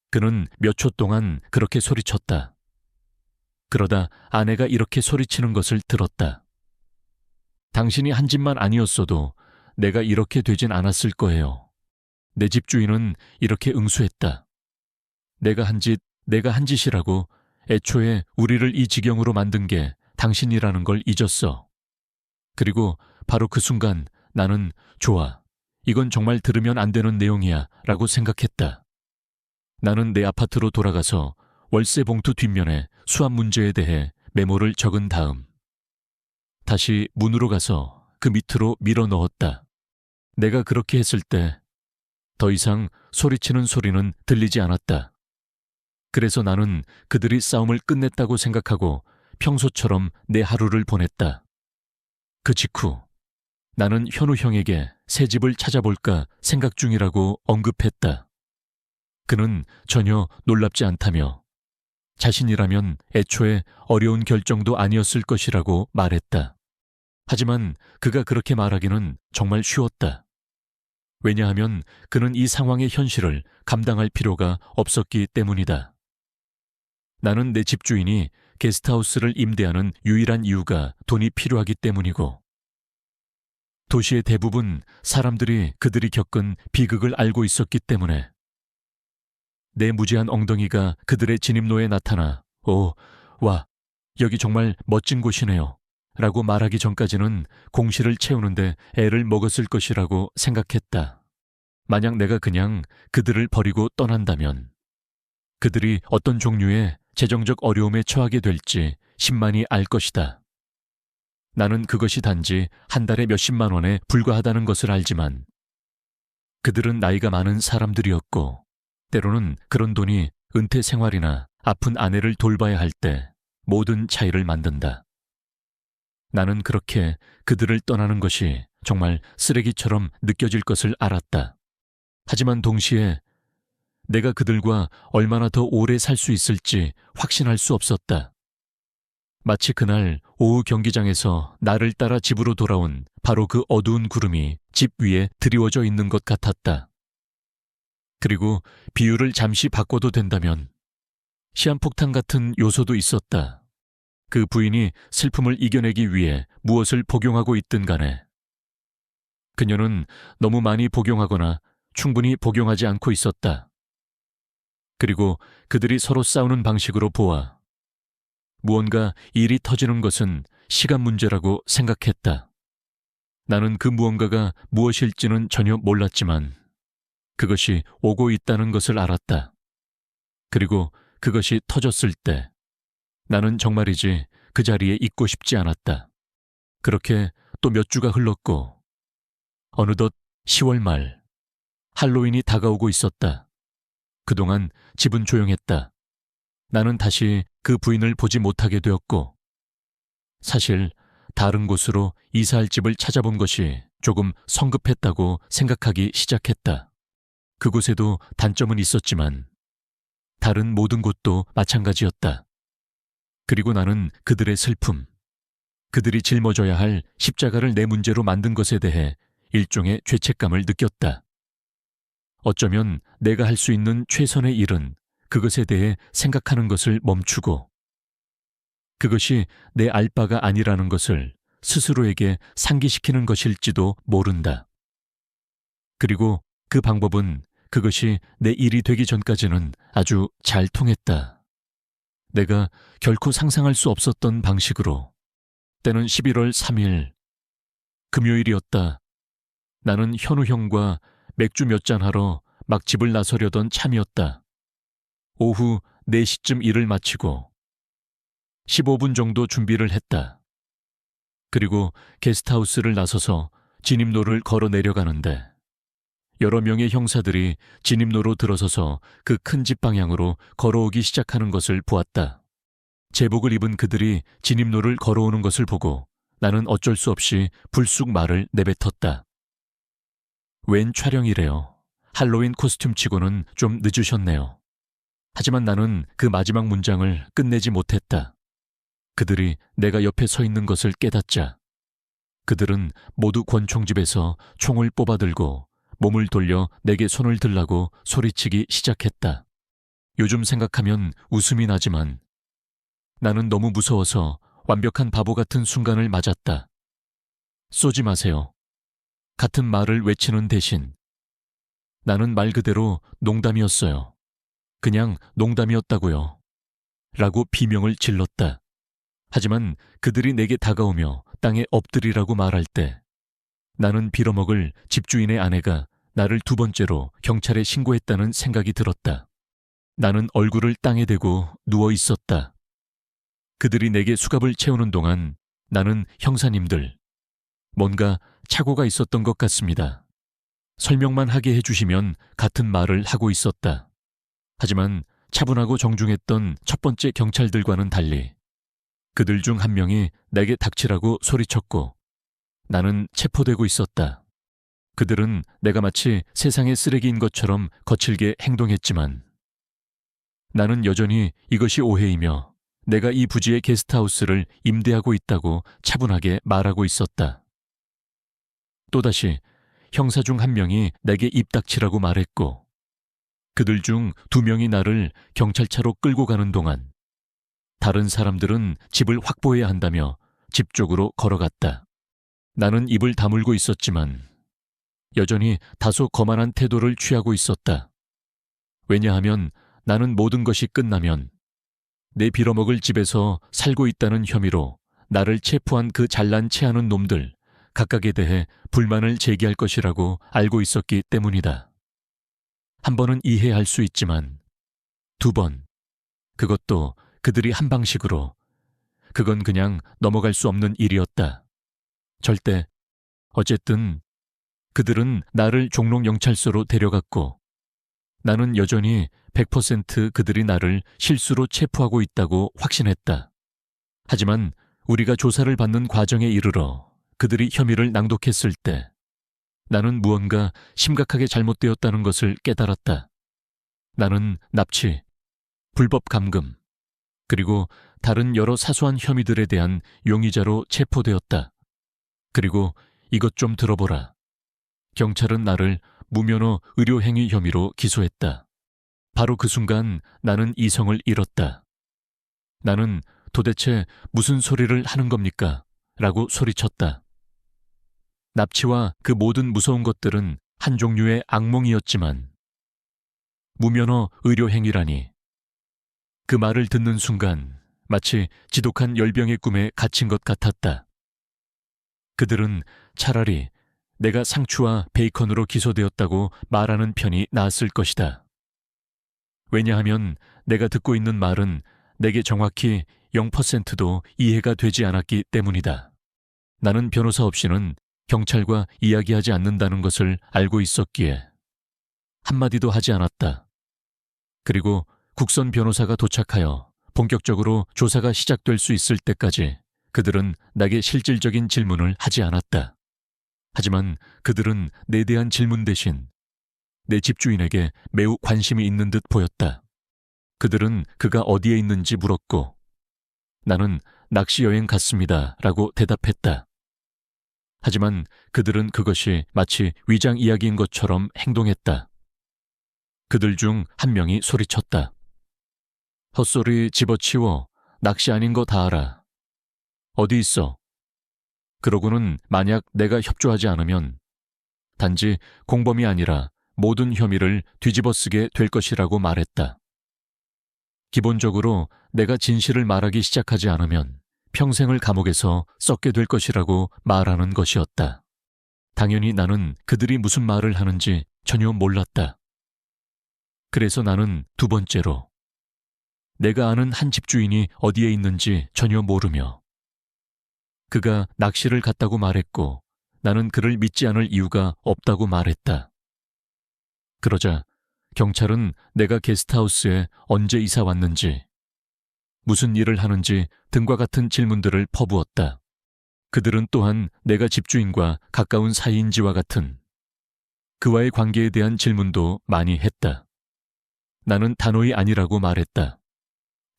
그는 몇 초 동안 그렇게 소리쳤다. 그러다 아내가 이렇게 소리치는 것을 들었다. 당신이 한 짓만 아니었어도 내가 이렇게 되진 않았을 거예요. 내 집주인은 이렇게 응수했다. 내가 한 짓이라고 애초에 우리를 이 지경으로 만든 게 당신이라는 걸 잊었어. 그리고 바로 그 순간 나는 좋아. 이건 정말 들으면 안 되는 내용이야 라고 생각했다. 나는 내 아파트로 돌아가서 월세 봉투 뒷면에 수압 문제에 대해 메모를 적은 다음 다시 문으로 가서 그 밑으로 밀어 넣었다. 내가 그렇게 했을 때 더 이상 소리치는 소리는 들리지 않았다. 그래서 나는 그들이 싸움을 끝냈다고 생각하고 평소처럼 내 하루를 보냈다. 그 직후 나는 현우 형에게 새 집을 찾아볼까 생각 중이라고 언급했다. 그는 전혀 놀랍지 않다며 자신이라면 애초에 어려운 결정도 아니었을 것이라고 말했다. 하지만 그가 그렇게 말하기는 정말 쉬웠다. 왜냐하면 그는 이 상황의 현실을 감당할 필요가 없었기 때문이다. 나는 내 집주인이 게스트하우스를 임대하는 유일한 이유가 돈이 필요하기 때문이고 도시의 대부분 사람들이 그들이 겪은 비극을 알고 있었기 때문에 내 무지한 엉덩이가 그들의 진입로에 나타나 와, 여기 정말 멋진 곳이네요 라고 말하기 전까지는 공실을 채우는데 애를 먹었을 것이라고 생각했다. 만약 내가 그냥 그들을 버리고 떠난다면 그들이 어떤 종류의 재정적 어려움에 처하게 될지 신만이 알 것이다. 나는 그것이 단지 한 달에 몇십만 원에 불과하다는 것을 알지만 그들은 나이가 많은 사람들이었고 때로는 그런 돈이 은퇴 생활이나 아픈 아내를 돌봐야 할 때 모든 차이를 만든다. 나는 그렇게 그들을 떠나는 것이 정말 쓰레기처럼 느껴질 것을 알았다. 하지만 동시에 내가 그들과 얼마나 더 오래 살 수 있을지 확신할 수 없었다. 마치 그날 오후 경기장에서 나를 따라 집으로 돌아온 바로 그 어두운 구름이 집 위에 드리워져 있는 것 같았다. 그리고 비율을 잠시 바꿔도 된다면 시한폭탄 같은 요소도 있었다. 그 부인이 슬픔을 이겨내기 위해 무엇을 복용하고 있든 간에 그녀는 너무 많이 복용하거나 충분히 복용하지 않고 있었다. 그리고 그들이 서로 싸우는 방식으로 보아 무언가 일이 터지는 것은 시간 문제라고 생각했다. 나는 그 무언가가 무엇일지는 전혀 몰랐지만 그것이 오고 있다는 것을 알았다. 그리고 그것이 터졌을 때 나는 정말이지 그 자리에 있고 싶지 않았다. 그렇게 또 몇 주가 흘렀고 어느덧 10월 말 할로윈이 다가오고 있었다. 그동안 집은 조용했다. 나는 다시 그 부인을 보지 못하게 되었고 사실 다른 곳으로 이사할 집을 찾아본 것이 조금 성급했다고 생각하기 시작했다. 그곳에도 단점은 있었지만 다른 모든 곳도 마찬가지였다. 그리고 나는 그들의 슬픔, 그들이 짊어져야 할 십자가를 내 문제로 만든 것에 대해 일종의 죄책감을 느꼈다. 어쩌면 내가 할 수 있는 최선의 일은 그것에 대해 생각하는 것을 멈추고 그것이 내 알 바가 아니라는 것을 스스로에게 상기시키는 것일지도 모른다. 그리고 그 방법은 그것이 내 일이 되기 전까지는 아주 잘 통했다. 내가 결코 상상할 수 없었던 방식으로 때는 11월 3일 금요일이었다. 나는 현우 형과 맥주 몇 잔 하러 막 집을 나서려던 참이었다. 오후 4시쯤 일을 마치고 15분 정도 준비를 했다. 그리고 게스트하우스를 나서서 진입로를 걸어 내려가는데 여러 명의 형사들이 진입로로 들어서서 그 큰 집 방향으로 걸어오기 시작하는 것을 보았다. 제복을 입은 그들이 진입로를 걸어오는 것을 보고 나는 어쩔 수 없이 불쑥 말을 내뱉었다. 웬 촬영이래요. 할로윈 코스튬치고는 좀 늦으셨네요. 하지만 나는 그 마지막 문장을 끝내지 못했다. 그들이 내가 옆에 서 있는 것을 깨닫자 그들은 모두 권총집에서 총을 뽑아들고 몸을 돌려 내게 손을 들라고 소리치기 시작했다. 요즘 생각하면 웃음이 나지만 나는 너무 무서워서 완벽한 바보 같은 순간을 맞았다. 쏘지 마세요. 같은 말을 외치는 대신 나는 말 그대로 농담이었어요. 그냥 농담이었다고요. 라고 비명을 질렀다. 하지만 그들이 내게 다가오며 땅에 엎드리라고 말할 때 나는 빌어먹을 집주인의 아내가 나를 두 번째로 경찰에 신고했다는 생각이 들었다. 나는 얼굴을 땅에 대고 누워 있었다. 그들이 내게 수갑을 채우는 동안 나는 형사님들, 뭔가 착오가 있었던 것 같습니다. 설명만 하게 해주시면 같은 말을 하고 있었다. 하지만 차분하고 정중했던 첫 번째 경찰들과는 달리 그들 중 한 명이 내게 닥치라고 소리쳤고 나는 체포되고 있었다. 그들은 내가 마치 세상의 쓰레기인 것처럼 거칠게 행동했지만 나는 여전히 이것이 오해이며 내가 이 부지의 게스트하우스를 임대하고 있다고 차분하게 말하고 있었다. 또다시 형사 중 한 명이 내게 입 닥치라고 말했고 그들 중 두 명이 나를 경찰차로 끌고 가는 동안 다른 사람들은 집을 확보해야 한다며 집 쪽으로 걸어갔다. 나는 입을 다물고 있었지만 여전히 다소 거만한 태도를 취하고 있었다. 왜냐하면 나는 모든 것이 끝나면 내 빌어먹을 집에서 살고 있다는 혐의로 나를 체포한 그 잘난 체하는 놈들 각각에 대해 불만을 제기할 것이라고 알고 있었기 때문이다. 한 번은 이해할 수 있지만 두 번, 그것도 그들이 한 방식으로, 그건 그냥 넘어갈 수 없는 일이었다. 절대, 어쨌든 그들은 나를 종록영찰서로 데려갔고 나는 여전히 100% 그들이 나를 실수로 체포하고 있다고 확신했다. 하지만 우리가 조사를 받는 과정에 이르러 그들이 혐의를 낭독했을 때 나는 무언가 심각하게 잘못되었다는 것을 깨달았다. 나는 납치, 불법 감금, 그리고 다른 여러 사소한 혐의들에 대한 용의자로 체포되었다. 그리고 이것 좀 들어보라. 경찰은 나를 무면허 의료행위 혐의로 기소했다. 바로 그 순간 나는 이성을 잃었다. 나는 도대체 무슨 소리를 하는 겁니까? 라고 소리쳤다. 납치와 그 모든 무서운 것들은 한 종류의 악몽이었지만 무면허 의료행위라니. 그 말을 듣는 순간 마치 지독한 열병의 꿈에 갇힌 것 같았다. 그들은 차라리 내가 상추와 베이컨으로 기소되었다고 말하는 편이 나았을 것이다. 왜냐하면 내가 듣고 있는 말은 내게 정확히 0%도 이해가 되지 않았기 때문이다. 나는 변호사 없이는 경찰과 이야기하지 않는다는 것을 알고 있었기에 한마디도 하지 않았다. 그리고 국선 변호사가 도착하여 본격적으로 조사가 시작될 수 있을 때까지 그들은 나에게 실질적인 질문을 하지 않았다. 하지만 그들은 내 대한 질문 대신 내 집주인에게 매우 관심이 있는 듯 보였다. 그들은 그가 어디에 있는지 물었고 나는 낚시 여행 갔습니다 라고 대답했다. 하지만 그들은 그것이 마치 위장 이야기인 것처럼 행동했다. 그들 중 한 명이 소리쳤다. 헛소리 집어치워. 낚시 아닌 거 다 알아. 어디 있어? 그러고는 만약 내가 협조하지 않으면 단지 공범이 아니라 모든 혐의를 뒤집어쓰게 될 것이라고 말했다. 기본적으로 내가 진실을 말하기 시작하지 않으면 평생을 감옥에서 썩게 될 것이라고 말하는 것이었다. 당연히 나는 그들이 무슨 말을 하는지 전혀 몰랐다. 그래서 나는 두 번째로 내가 아는 한 집주인이 어디에 있는지 전혀 모르며 그가 낚시를 갔다고 말했고 나는 그를 믿지 않을 이유가 없다고 말했다. 그러자 경찰은 내가 게스트하우스에 언제 이사 왔는지, 무슨 일을 하는지 등과 같은 질문들을 퍼부었다. 그들은 또한 내가 집주인과 가까운 사이인지와 같은 그와의 관계에 대한 질문도 많이 했다. 나는 단호히 아니라고 말했다.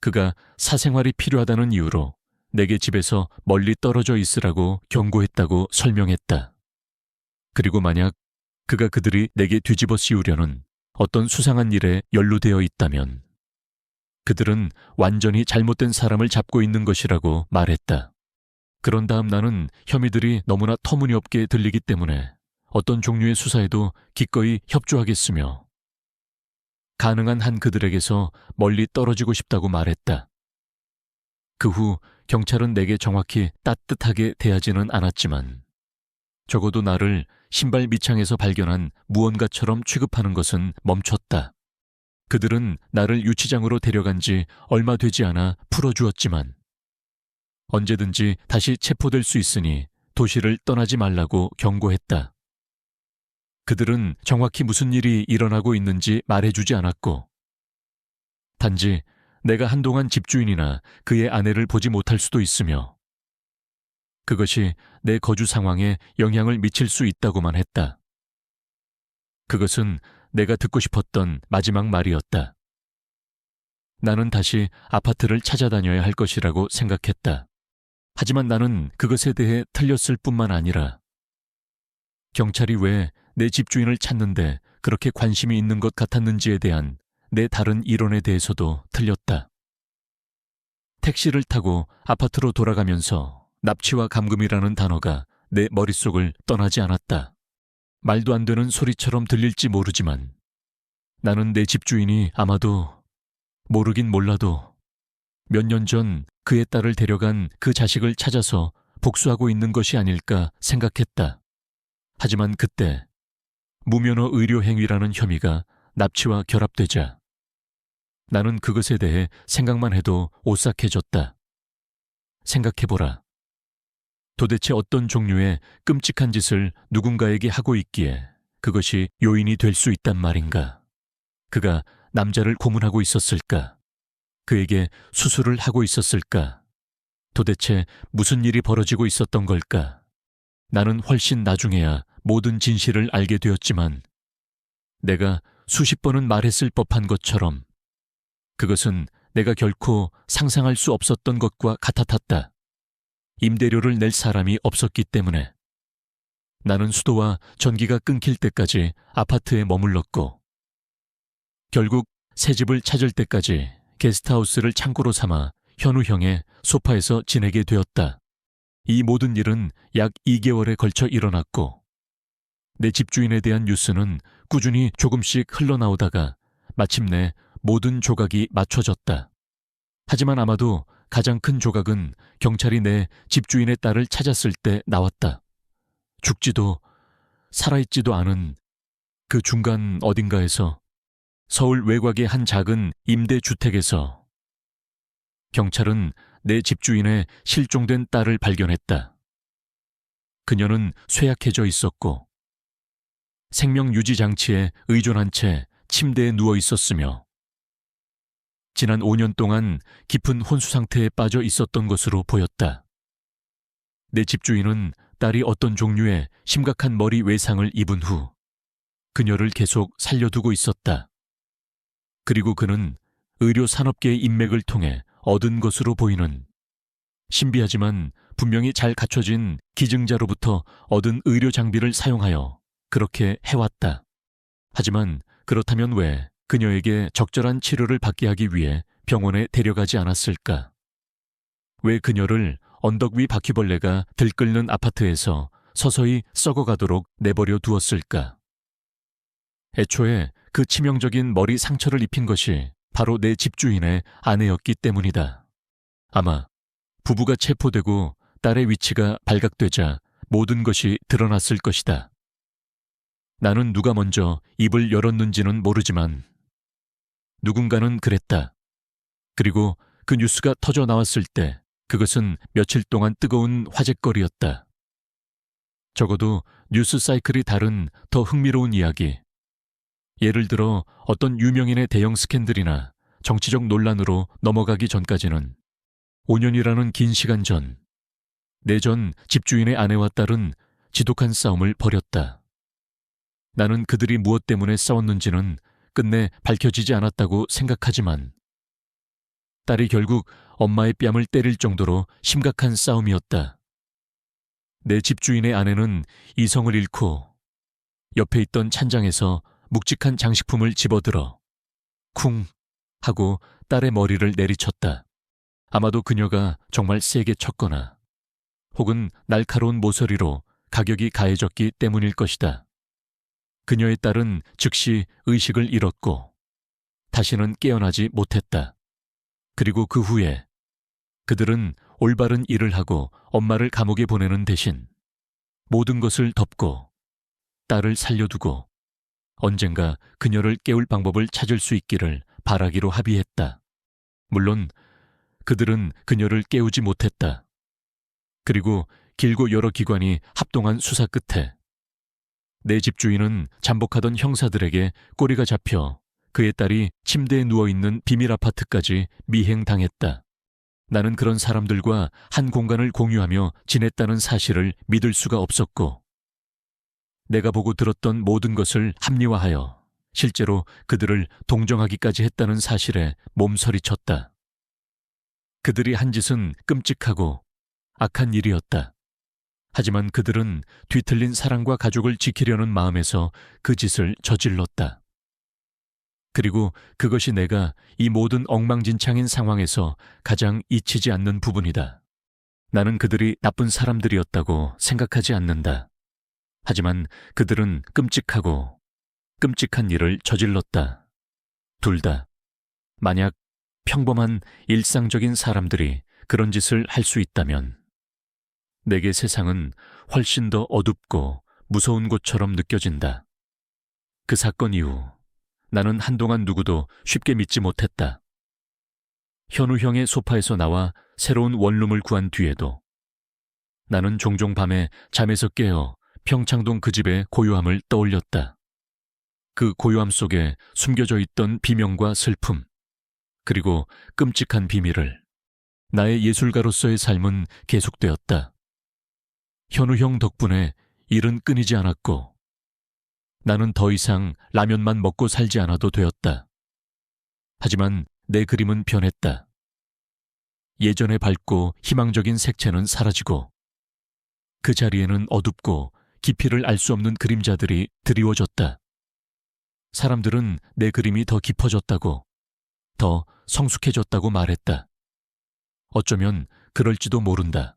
그가 사생활이 필요하다는 이유로 내게 집에서 멀리 떨어져 있으라고 경고했다고 설명했다. 그리고 만약 그가 그들이 내게 뒤집어 씌우려는 어떤 수상한 일에 연루되어 있다면 그들은 완전히 잘못된 사람을 잡고 있는 것이라고 말했다. 그런 다음 나는 혐의들이 너무나 터무니없게 들리기 때문에 어떤 종류의 수사에도 기꺼이 협조하겠으며 가능한 한 그들에게서 멀리 떨어지고 싶다고 말했다. 그 후 경찰은 내게 정확히 따뜻하게 대하지는 않았지만 적어도 나를 신발 밑창에서 발견한 무언가처럼 취급하는 것은 멈췄다. 그들은 나를 유치장으로 데려간 지 얼마 되지 않아 풀어주었지만 언제든지 다시 체포될 수 있으니 도시를 떠나지 말라고 경고했다. 그들은 정확히 무슨 일이 일어나고 있는지 말해주지 않았고 단지 내가 한동안 집주인이나 그의 아내를 보지 못할 수도 있으며 그것이 내 거주 상황에 영향을 미칠 수 있다고만 했다. 그것은 내가 듣고 싶었던 마지막 말이었다. 나는 다시 아파트를 찾아다녀야 할 것이라고 생각했다. 하지만 나는 그것에 대해 틀렸을 뿐만 아니라 경찰이 왜 내 집주인을 찾는데 그렇게 관심이 있는 것 같았는지에 대한 내 다른 이론에 대해서도 틀렸다. 택시를 타고 아파트로 돌아가면서 납치와 감금이라는 단어가 내 머릿속을 떠나지 않았다. 말도 안 되는 소리처럼 들릴지 모르지만 나는 내 집주인이 아마도 모르긴 몰라도 몇 년 전 그의 딸을 데려간 그 자식을 찾아서 복수하고 있는 것이 아닐까 생각했다. 하지만 그때 무면허 의료 행위라는 혐의가 납치와 결합되자 나는 그것에 대해 생각만 해도 오싹해졌다. 생각해보라. 도대체 어떤 종류의 끔찍한 짓을 누군가에게 하고 있기에 그것이 요인이 될 수 있단 말인가? 그가 남자를 고문하고 있었을까? 그에게 수술을 하고 있었을까? 도대체 무슨 일이 벌어지고 있었던 걸까? 나는 훨씬 나중에야 모든 진실을 알게 되었지만 내가 수십 번은 말했을 법한 것처럼 그것은 내가 결코 상상할 수 없었던 것과 같았다. 임대료를 낼 사람이 없었기 때문에 나는 수도와 전기가 끊길 때까지 아파트에 머물렀고 결국 새 집을 찾을 때까지 게스트하우스를 창고로 삼아 현우 형의 소파에서 지내게 되었다. 이 모든 일은 약 2개월에 걸쳐 일어났고 내 집주인에 대한 뉴스는 꾸준히 조금씩 흘러나오다가 마침내 모든 조각이 맞춰졌다. 하지만 아마도 가장 큰 조각은 경찰이 내 집주인의 딸을 찾았을 때 나왔다. 죽지도 살아있지도 않은 그 중간 어딘가에서 서울 외곽의 한 작은 임대주택에서 경찰은 내 집주인의 실종된 딸을 발견했다. 그녀는 쇠약해져 있었고 생명유지 장치에 의존한 채 침대에 누워 있었으며 지난 5년 동안 깊은 혼수 상태에 빠져 있었던 것으로 보였다. 내 집주인은 딸이 어떤 종류의 심각한 머리 외상을 입은 후 그녀를 계속 살려두고 있었다. 그리고 그는 의료 산업계의 인맥을 통해 얻은 것으로 보이는 신비하지만 분명히 잘 갖춰진 기증자로부터 얻은 의료 장비를 사용하여 그렇게 해왔다. 하지만 그렇다면 왜 그녀에게 적절한 치료를 받게 하기 위해 병원에 데려가지 않았을까? 왜 그녀를 언덕 위 바퀴벌레가 들끓는 아파트에서 서서히 썩어가도록 내버려 두었을까? 애초에 그 치명적인 머리 상처를 입힌 것이 바로 내 집주인의 아내였기 때문이다. 아마 부부가 체포되고 딸의 위치가 발각되자 모든 것이 드러났을 것이다. 나는 누가 먼저 입을 열었는지는 모르지만 누군가는 그랬다. 그리고 그 뉴스가 터져 나왔을 때 그것은 며칠 동안 뜨거운 화제거리였다. 적어도 뉴스 사이클이 다른 더 흥미로운 이야기, 예를 들어 어떤 유명인의 대형 스캔들이나 정치적 논란으로 넘어가기 전까지는 5년이라는 긴 시간 전, 내 전 집주인의 아내와 딸은 지독한 싸움을 벌였다. 나는 그들이 무엇 때문에 싸웠는지는 끝내 밝혀지지 않았다고 생각하지만 딸이 결국 엄마의 뺨을 때릴 정도로 심각한 싸움이었다. 내 집주인의 아내는 이성을 잃고 옆에 있던 찬장에서 묵직한 장식품을 집어들어 쿵 하고 딸의 머리를 내리쳤다. 아마도 그녀가 정말 세게 쳤거나 혹은 날카로운 모서리로 가격이 가해졌기 때문일 것이다. 그녀의 딸은 즉시 의식을 잃었고 다시는 깨어나지 못했다. 그리고 그 후에 그들은 올바른 일을 하고 엄마를 감옥에 보내는 대신 모든 것을 덮고 딸을 살려두고 언젠가 그녀를 깨울 방법을 찾을 수 있기를 바라기로 합의했다. 물론 그들은 그녀를 깨우지 못했다. 그리고 길고 여러 기관이 합동한 수사 끝에 내 집주인은 잠복하던 형사들에게 꼬리가 잡혀 그의 딸이 침대에 누워있는 비밀 아파트까지 미행당했다. 나는 그런 사람들과 한 공간을 공유하며 지냈다는 사실을 믿을 수가 없었고 내가 보고 들었던 모든 것을 합리화하여 실제로 그들을 동정하기까지 했다는 사실에 몸서리쳤다. 그들이 한 짓은 끔찍하고 악한 일이었다. 하지만 그들은 뒤틀린 사랑과 가족을 지키려는 마음에서 그 짓을 저질렀다. 그리고 그것이 내가 이 모든 엉망진창인 상황에서 가장 잊히지 않는 부분이다. 나는 그들이 나쁜 사람들이었다고 생각하지 않는다. 하지만 그들은 끔찍하고 끔찍한 일을 저질렀다. 둘 다. 만약 평범한 일상적인 사람들이 그런 짓을 할 수 있다면 내게 세상은 훨씬 더 어둡고 무서운 곳처럼 느껴진다. 그 사건 이후 나는 한동안 누구도 쉽게 믿지 못했다. 현우 형의 소파에서 나와 새로운 원룸을 구한 뒤에도 나는 종종 밤에 잠에서 깨어 평창동 그 집의 고요함을 떠올렸다. 그 고요함 속에 숨겨져 있던 비명과 슬픔, 그리고 끔찍한 비밀을 나의 예술가로서의 삶은 계속되었다. 현우 형 덕분에 일은 끊이지 않았고 나는 더 이상 라면만 먹고 살지 않아도 되었다. 하지만 내 그림은 변했다. 예전의 밝고 희망적인 색채는 사라지고 그 자리에는 어둡고 깊이를 알 수 없는 그림자들이 드리워졌다. 사람들은 내 그림이 더 깊어졌다고, 더 성숙해졌다고 말했다. 어쩌면 그럴지도 모른다.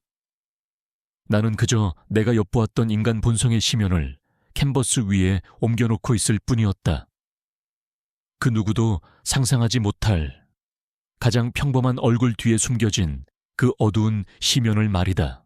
나는 그저 내가 엿보았던 인간 본성의 심연을 캔버스 위에 옮겨놓고 있을 뿐이었다. 그 누구도 상상하지 못할 가장 평범한 얼굴 뒤에 숨겨진 그 어두운 심연을 말이다.